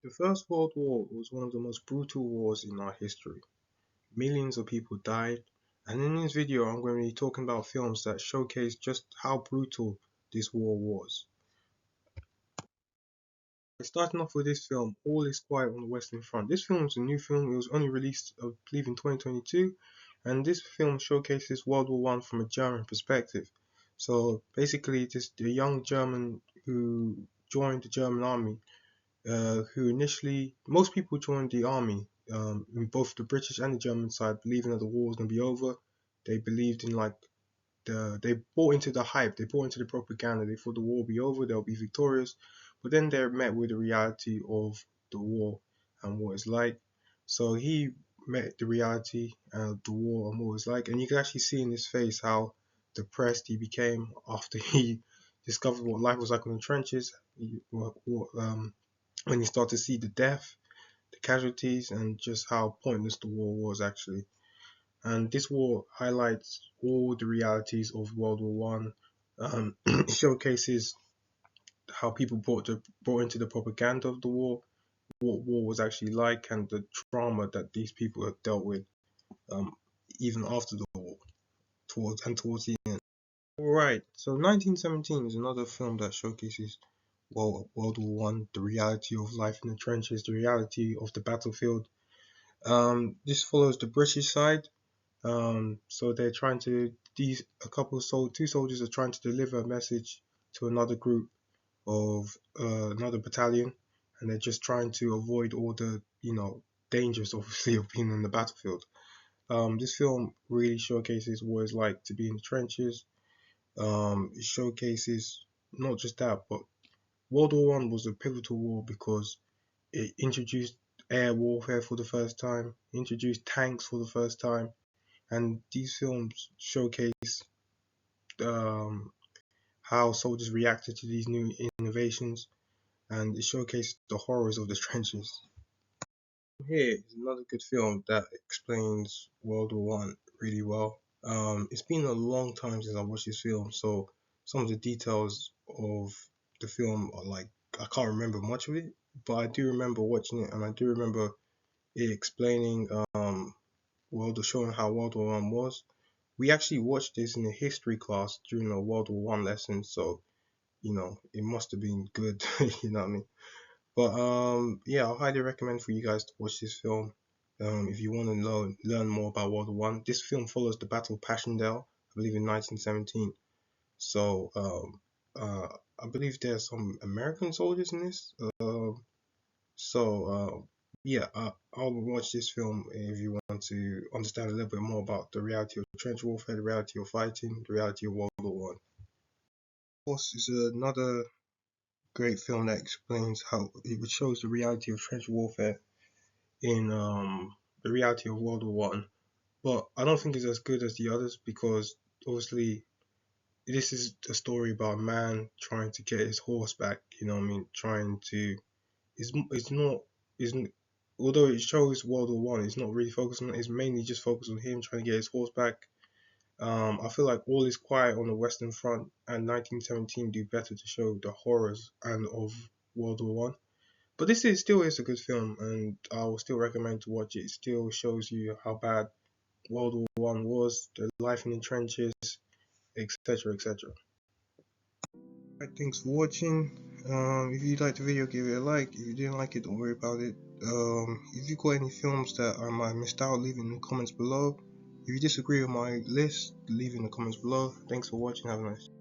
The First World War was one of the most brutal wars in our history. Millions of people died, and in this video I'm going to be talking about films that showcase just how brutal this war was. Starting off with this film, All Is Quiet on the Western Front. This film is a new film. It was only released, I believe, in 2022, and this film showcases World War One from a German perspective. So basically, just a young German who joined the German army, who initially, most people joined the army, both the British and the German side, believing that the war was going to be over. They believed in they bought into the hype, they bought into the propaganda. They thought the war would be over, they'll be victorious. But then they're met with the reality of the war and what it's like. So he met the reality of the war and what it's like, and you can actually see in his face how depressed he became after he discovered what life was like in the trenches. When you start to see the death, the casualties, and just how pointless the war was actually. And this war highlights all the realities of World War One. It showcases how people brought into the propaganda of the war, what war was actually like, and the trauma that these people have dealt with, um, even after the war, towards the end. Alright, so 1917 is another film that showcases World War One, the reality of life in the trenches, the reality of the battlefield. This follows the British side. So they're trying to two soldiers are trying to deliver a message to another group of another battalion, and they're just trying to avoid all the dangers, obviously, of being in the battlefield. This film really showcases what it's like to be in the trenches. It showcases not just that, but World War One was a pivotal war because it introduced air warfare for the first time, introduced tanks for the first time, and these films showcase um, how soldiers reacted to these new innovations, and it showcased the horrors of the trenches. Here is another good film that explains World War One really well. It's been a long time since I watched this film, so some of the details of the film are like I can't remember much of it, but I do remember watching it, and I do remember it explaining showing how World War One was. We actually watched this in a history class during a World War One lesson, so it must have been good. You know what I mean? But yeah, I highly recommend for you guys to watch this film. If you want to learn more about World War One, this film follows the Battle of Passchendaele, I believe in 1917. So I believe there's some American soldiers in this. Yeah, I'll watch this film if you want to understand a little bit more about the reality of trench warfare, the reality of fighting, the reality of World War One. Of course, is another great film that explains how it shows the reality of trench warfare in the reality of World War One. But I don't think it's as good as the others because obviously this is a story about a man trying to get his horse back. You know what I mean? Trying to it's not isn't although it shows World War One, it's not really focused on it. It's mainly just focused on him trying to get his horse back. I feel like All Is Quiet on the Western Front and 1917 do better to show the horrors and of World War One. But this still is a good film, and I will still recommend to watch it. It still shows you how bad World War One was, the life in the trenches, etc., etc. Alright, thanks for watching. If you liked the video, give it a like. If you didn't like it, don't worry about it. If you got any films that I might have missed out, leave it in the comments below. If you disagree with my list, leave it in the comments below. Thanks for watching. Have a nice day.